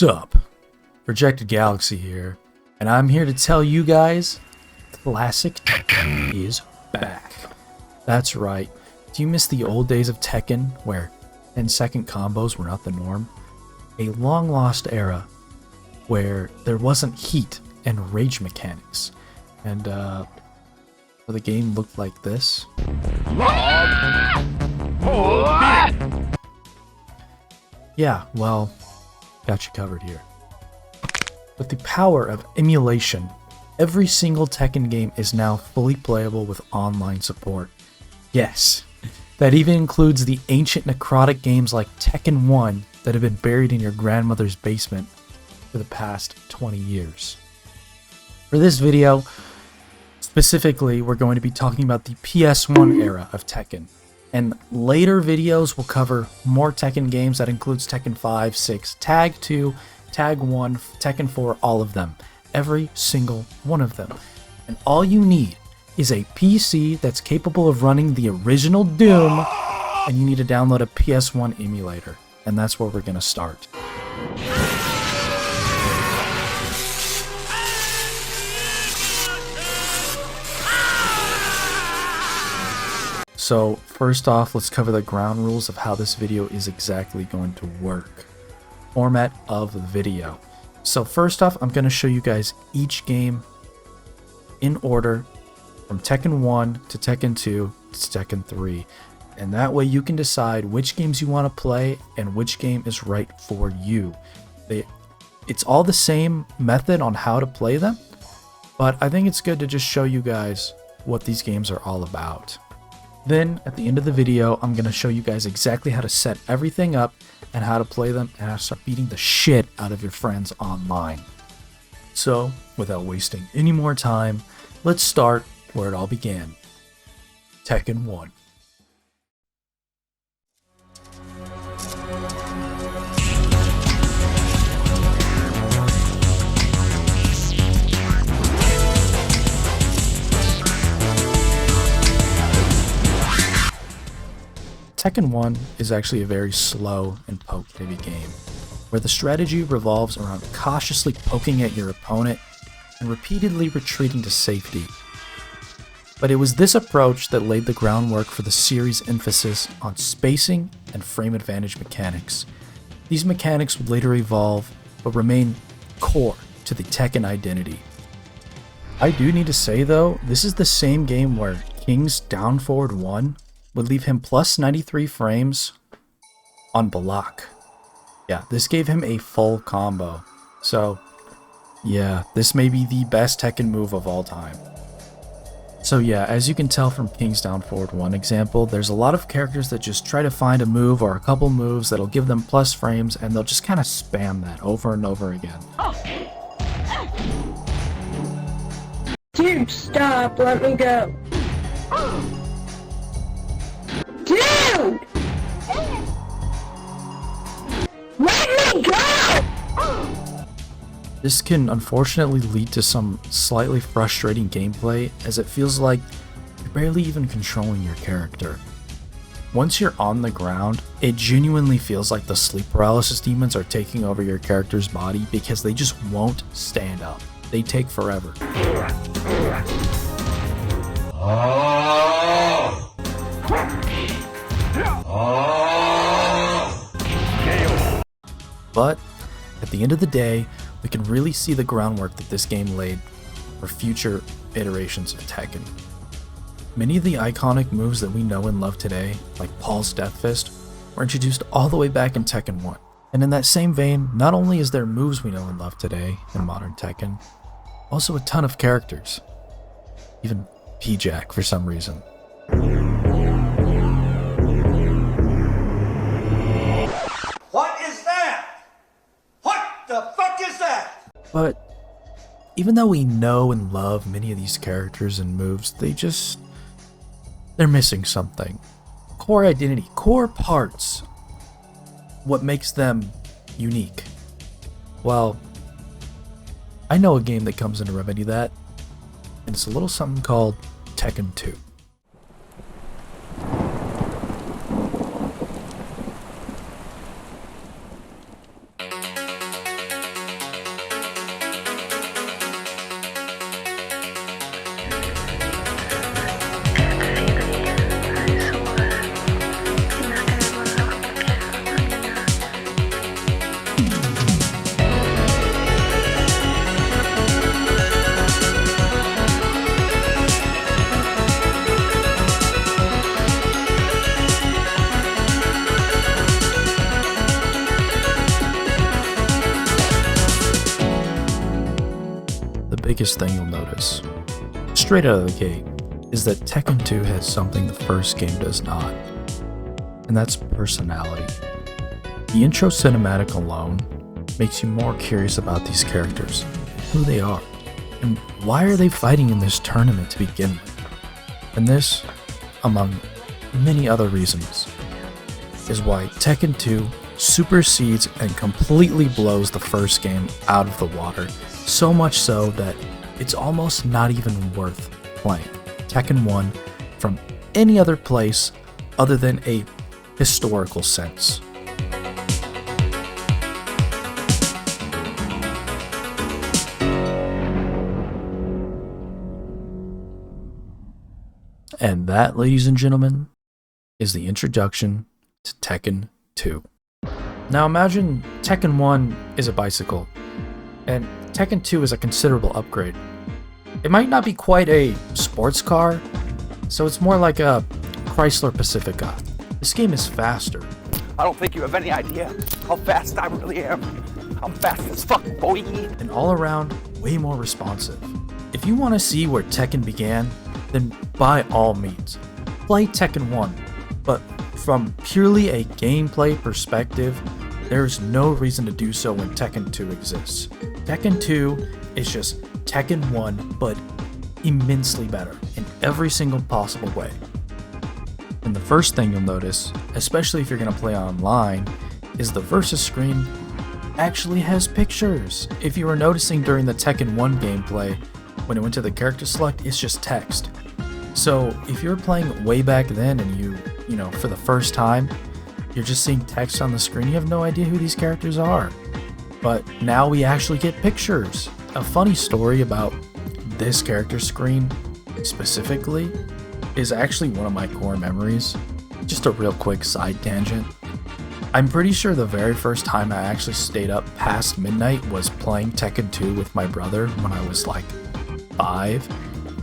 Sup? Projected Galaxy here, and I'm here to tell you guys, Classic Tekken is back. That's right. Do you miss the old days of Tekken, where 10-second combos were not the norm? A long-lost era where there wasn't heat and rage mechanics, and the game looked like this. Yeah, well, got you covered here. With the power of emulation, every single Tekken game is now fully playable with online support. Yes, that even includes the ancient necrotic games like Tekken 1 that have been buried in your grandmother's basement for the past 20 years. For this video, specifically, we're going to be talking about the PS1 era of Tekken. And later videos will cover more Tekken games that includes Tekken 5, 6, Tag 2, Tag 1, Tekken 4, all of them. Every single one of them. And all you need is a PC that's capable of running the original Doom, and you need to download a PS1 emulator. And that's where we're going to start. So first off, let's cover the ground rules of how this video is exactly going to work. Format of the video. So first off, I'm going to show you guys each game in order from Tekken 1 to Tekken 2 to Tekken 3. And that way you can decide which games you want to play and which game is right for you. It's all the same method on how to play them, but I think it's good to just show you guys what these games are all about. Then, at the end of the video, I'm going to show you guys exactly how to set everything up and how to play them and how to start beating the shit out of your friends online. So, without wasting any more time, let's start where it all began. Tekken 1. Tekken 1 is actually a very slow and poke-heavy game, where the strategy revolves around cautiously poking at your opponent and repeatedly retreating to safety. But it was this approach that laid the groundwork for the series' emphasis on spacing and frame advantage mechanics. These mechanics would later evolve, but remain core to the Tekken identity. I do need to say though, this is the same game where King's down forward 1 would leave him plus 93 frames on block. Yeah, this gave him a full combo. So, yeah, this may be the best Tekken move of all time. So yeah, as you can tell from King's down forward 1 example, there's a lot of characters that just try to find a move or a couple moves that'll give them plus frames, and they'll just kind of spam that over and over again. Dude, stop, let me go. Dude! Let me go! This can unfortunately lead to some slightly frustrating gameplay, as it feels like you're barely even controlling your character. Once you're on the ground, it genuinely feels like the sleep paralysis demons are taking over your character's body because they just won't stand up. They take forever. But at the end of the day, we can really see the groundwork that this game laid for future iterations of Tekken. Many of the iconic moves that we know and love today, like Paul's Death Fist, were introduced all the way back in Tekken 1. And in that same vein, not only is there moves we know and love today in modern Tekken, also a ton of characters. Even P-Jack for some reason. What is that? What the fuck is that? But even though we know and love many of these characters and moves, they're missing something. Core identity, core parts. What makes them unique? Well, I know a game that comes in to remedy that, and it's a little something called Tekken 2. biggest thing you'll notice, straight out of the gate, is that Tekken 2 has something the first game does not, and that's personality. The intro cinematic alone makes you more curious about these characters, who they are, and why are they fighting in this tournament to begin with. And this, among many other reasons, is why Tekken 2 supersedes and completely blows the first game out of the water, so much so that it's almost not even worth playing Tekken 1 from any other place other than a historical sense. And that, ladies and gentlemen, is the introduction to Tekken 2. Now imagine Tekken 1 is a bicycle, and Tekken 2 is a considerable upgrade. It might not be quite a sports car, so it's more like a Chrysler Pacifica. This game is faster. I don't think you have any idea how fast I really am. I'm fast as fuck, boy. And all around, way more responsive. If you want to see where Tekken began, then by all means, play Tekken 1. But from purely a gameplay perspective, there is no reason to do so when Tekken 2 exists. Tekken 2 is just Tekken 1, but immensely better in every single possible way. And the first thing you'll notice, especially if you're going to play online, is the versus screen actually has pictures. If you were noticing during the Tekken 1 gameplay, when it went to the character select, it's just text. So if you're playing way back then and you know, for the first time, you're just seeing text on the screen, you have no idea who these characters are. But now we actually get pictures. A funny story about this character screen specifically is actually one of my core memories. Just a real quick side tangent. I'm pretty sure the very first time I actually stayed up past midnight was playing Tekken 2 with my brother when I was like 5,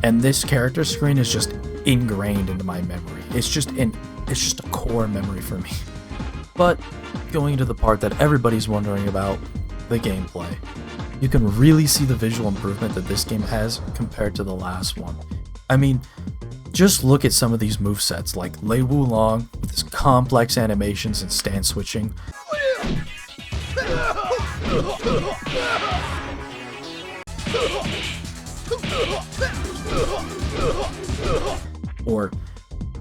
and this character screen is just ingrained into my memory. It's just a core memory for me. But going to the part that everybody's wondering about, the gameplay. You can really see the visual improvement that this game has compared to the last one. I mean, just look at some of these movesets like Lei Wulong with his complex animations and stance switching. Or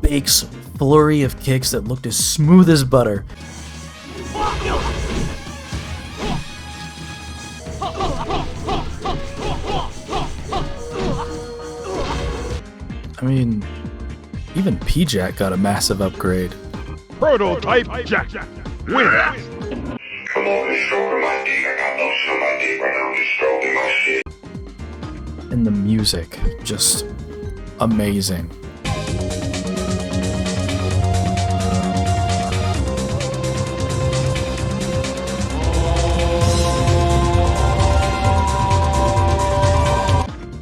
Bake's flurry of kicks that looked as smooth as butter. I mean, even P-Jack got a massive upgrade. Prototype Jack win. Come on and stroke my dick. I got no shit my dick right now. Just stroking my shit. And the music, just amazing.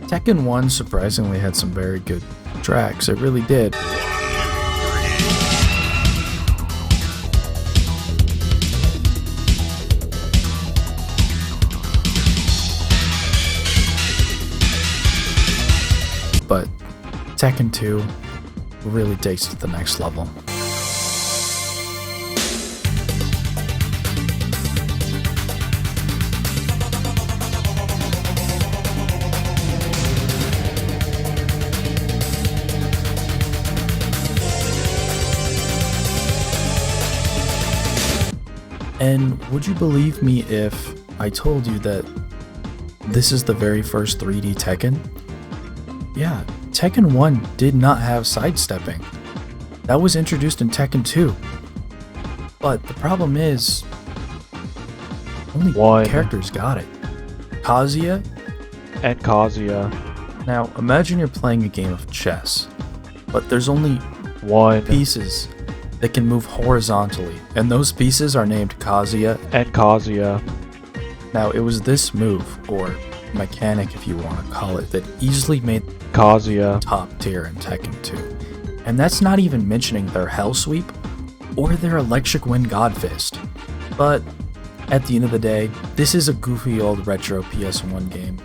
Tekken 1 surprisingly had some very good tracks, it really did. But Tekken 2 really takes it to the next level. And would you believe me if I told you that this is the very first 3D Tekken? Yeah, Tekken 1 did not have sidestepping. That was introduced in Tekken 2. But the problem is, only one characters got it. Kazuya and Kazuya. Now, imagine you're playing a game of chess, but there's only one pieces that can move horizontally, and those pieces are named Kazuya and Kazuya. Now, it was this move, or mechanic if you want to call it, that easily made Kazuya top tier in Tekken 2. And that's not even mentioning their Hell Sweep or their Electric Wind God Fist. But at the end of the day, this is a goofy old retro PS1 game.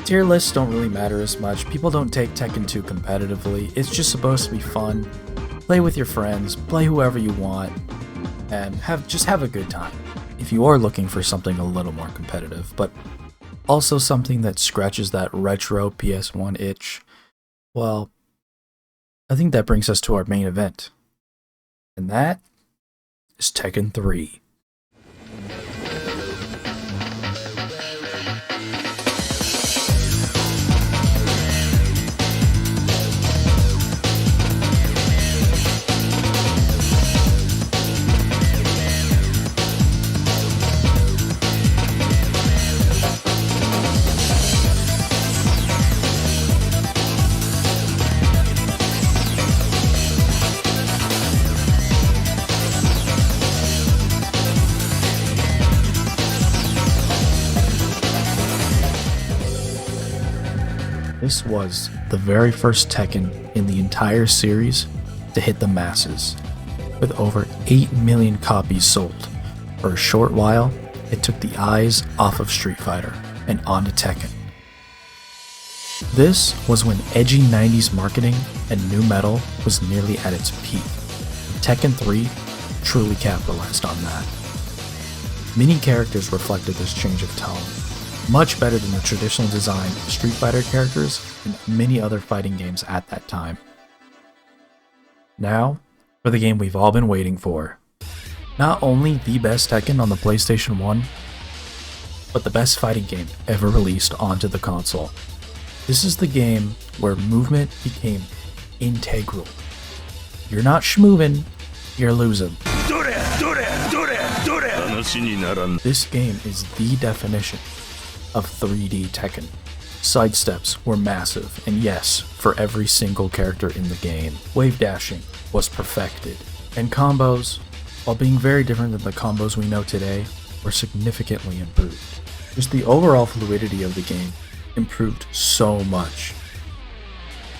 Tier lists don't really matter as much. People don't take Tekken 2 competitively. It's just supposed to be fun. Play with your friends, play whoever you want, and just have a good time. If you are looking for something a little more competitive, but also something that scratches that retro PS1 itch, well, I think that brings us to our main event. And that is Tekken 3. This was the very first Tekken in the entire series to hit the masses, with over 8 million copies sold. For a short while, it took the eyes off of Street Fighter and onto Tekken. This was when edgy 90s marketing and nu metal was nearly at its peak. Tekken 3 truly capitalized on that. Many characters reflected this change of tone, much better than the traditional design of Street Fighter characters and many other fighting games at that time. Now, for the game we've all been waiting for. Not only the best Tekken on the PlayStation 1, but the best fighting game ever released onto the console. This is the game where movement became integral. You're not schmoovin', you're losing. This game is the definition of 3D Tekken. Sidesteps were massive, and yes, for every single character in the game. Wave dashing was perfected, and combos, while being very different than the combos we know today, were significantly improved. Just the overall fluidity of the game improved so much.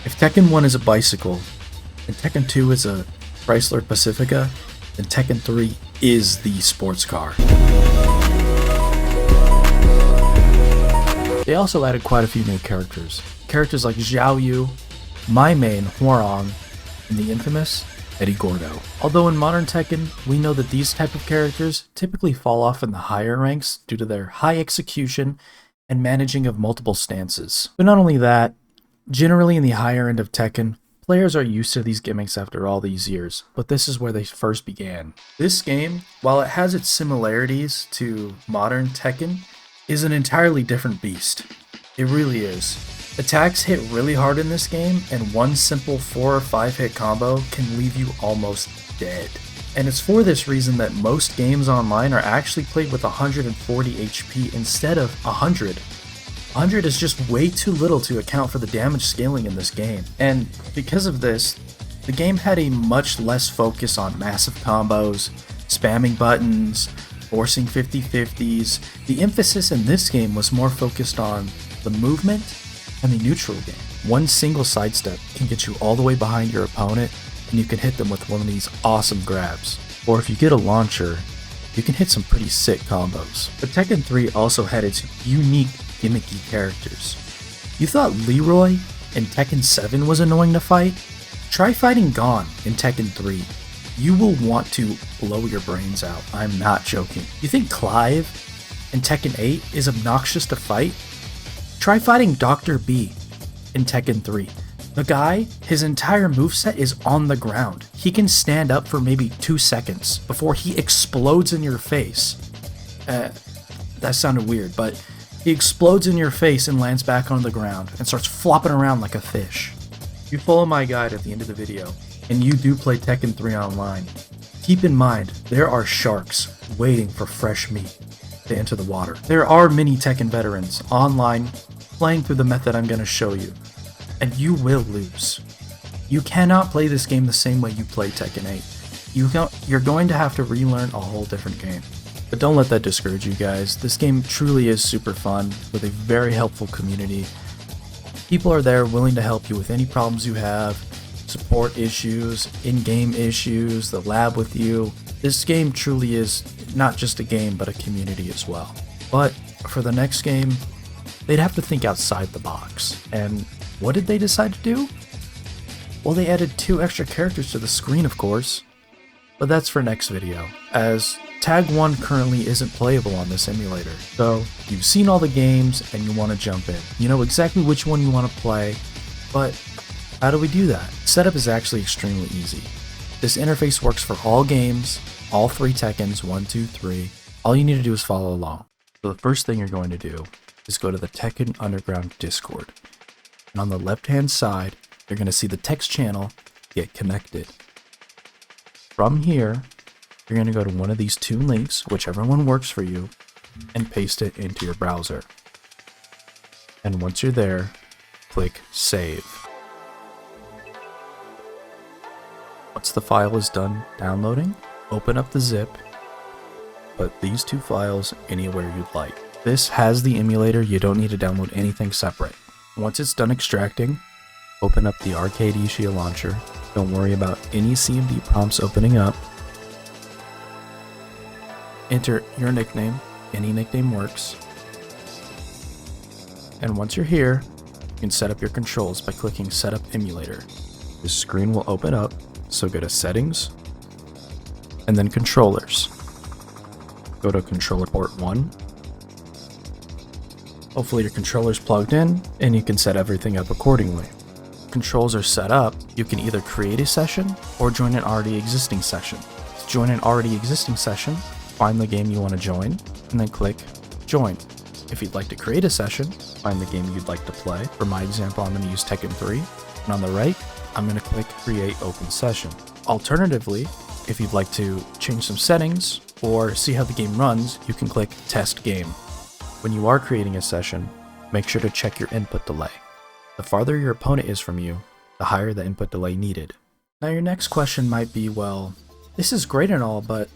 If Tekken 1 is a bicycle, and Tekken 2 is a Chrysler Pacifica, then Tekken 3 is the sports car. They also added quite a few new characters. Characters like Xiao Yu, my main Hwoarang, and the infamous Eddie Gordo. Although in modern Tekken, we know that these type of characters typically fall off in the higher ranks due to their high execution and managing of multiple stances. But not only that, generally in the higher end of Tekken, players are used to these gimmicks after all these years, but this is where they first began. This game, while it has its similarities to modern Tekken, is an entirely different beast. It really is. Attacks hit really hard in this game, and one simple 4 or 5 hit combo can leave you almost dead. And it's for this reason that most games online are actually played with 140 HP instead of 100. 100 is just way too little to account for the damage scaling in this game. And because of this, the game had a much less focus on massive combos, spamming buttons, forcing 50-50s. The emphasis in this game was more focused on the movement and the neutral game. One single sidestep can get you all the way behind your opponent, and you can hit them with one of these awesome grabs. Or if you get a launcher, you can hit some pretty sick combos. But Tekken 3 also had its unique gimmicky characters. You thought Leroy in Tekken 7 was annoying to fight? Try fighting Gon in Tekken 3. You will want to blow your brains out. I'm not joking. You think Clive in Tekken 8 is obnoxious to fight? Try fighting Dr. B in Tekken 3. The guy, his entire moveset is on the ground. He can stand up for maybe 2 seconds before he explodes in your face. That sounded weird, but he explodes in your face and lands back on the ground and starts flopping around like a fish. You follow my guide at the end of the video, and you do play Tekken 3 online, keep in mind there are sharks waiting for fresh meat to enter the water. There are many Tekken veterans online playing through the method I'm going to show you, and you will lose. You cannot play this game the same way you play Tekken 8. You're going to have to relearn a whole different game. But don't let that discourage you guys. This game truly is super fun with a very helpful community. People are there willing to help you with any problems you have, support issues, in-game issues, the lab with you. This game truly is not just a game, but a community as well. But for the next game, they'd have to think outside the box. And what did they decide to do? Well, they added 2 extra characters to the screen, of course. But that's for next video, as Tag 1 currently isn't playable on this emulator. So, you've seen all the games and you want to jump in. You know exactly which one you want to play, but how do we do that? Setup is actually extremely easy. This interface works for all games, all 3 Tekkens, 1, 2, 3. All you need to do is follow along. So the first thing you're going to do is go to the Tekken Underground Discord. And on the left hand side, you're going to see the text channel, Get Connected. From here, you're going to go to one of these 2 links, whichever one works for you, and paste it into your browser. And once you're there, click Save. Once the file is done downloading, open up the zip, put these 2 files anywhere you'd like. This has the emulator, you don't need to download anything separate. Once it's done extracting, open up the Arcade Ishia launcher. Don't worry about any CMD prompts opening up. Enter your nickname, any nickname works. And once you're here, you can set up your controls by clicking Setup Emulator. This screen will open up, so go to Settings, and then Controllers. Go to Controller Port 1. Hopefully your controller's plugged in, and you can set everything up accordingly. Controls are set up, you can either create a session or join an already existing session. To join an already existing session, find the game you want to join, and then click Join. If you'd like to create a session, find the game you'd like to play. For my example, I'm going to use Tekken 3, and on the right, I'm going to click Create Open Session. Alternatively, if you'd like to change some settings or see how the game runs, you can click Test Game. When you are creating a session, make sure to check your input delay. The farther your opponent is from you, the higher the input delay needed. Now your next question might be, well, this is great and all, but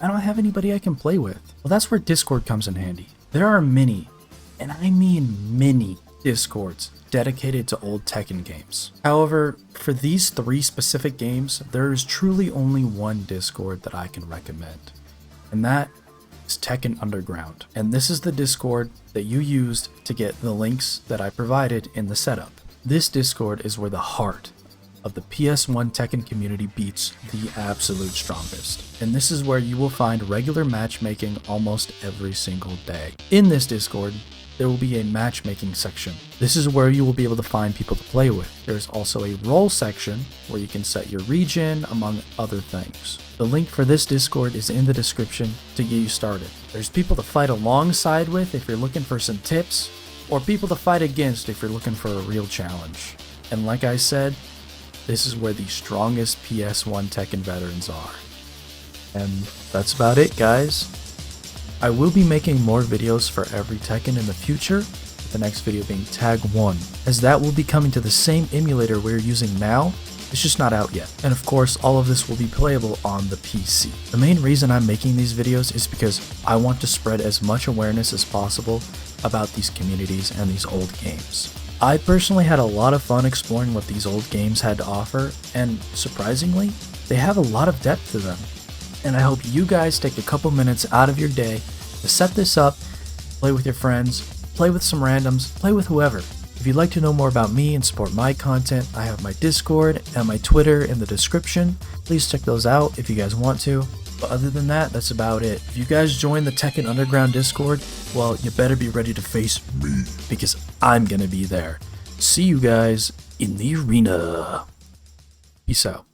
I don't have anybody I can play with. Well, that's where Discord comes in handy. There are many, and I mean many, Discords dedicated to old Tekken games. However, for these 3 specific games, there is truly only one Discord that I can recommend, and that is Tekken Underground. And this is the Discord that you used to get the links that I provided in the setup. This Discord is where the heart of the PS1 Tekken community beats the absolute strongest. And this is where you will find regular matchmaking almost every single day. In this Discord, there will be a matchmaking section. This is where you will be able to find people to play with. There's also a role section where you can set your region, among other things. The link for this Discord is in the description to get you started. There's people to fight alongside with if you're looking for some tips, or people to fight against if you're looking for a real challenge. And like I said, this is where the strongest PS1 Tekken veterans are. And that's about it, guys. I will be making more videos for every Tekken in the future, with the next video being Tag 1, as that will be coming to the same emulator we're using now, it's just not out yet. And of course, all of this will be playable on the PC. The main reason I'm making these videos is because I want to spread as much awareness as possible about these communities and these old games. I personally had a lot of fun exploring what these old games had to offer, and surprisingly, they have a lot of depth to them. And I hope you guys take a couple minutes out of your day to set this up, play with your friends, play with some randoms, play with whoever. If you'd like to know more about me and support my content, I have my Discord and my Twitter in the description. Please check those out if you guys want to. But other than that, that's about it. If you guys join the Tekken Underground Discord, well, you better be ready to face me, because I'm gonna be there. See you guys in the arena. Peace out.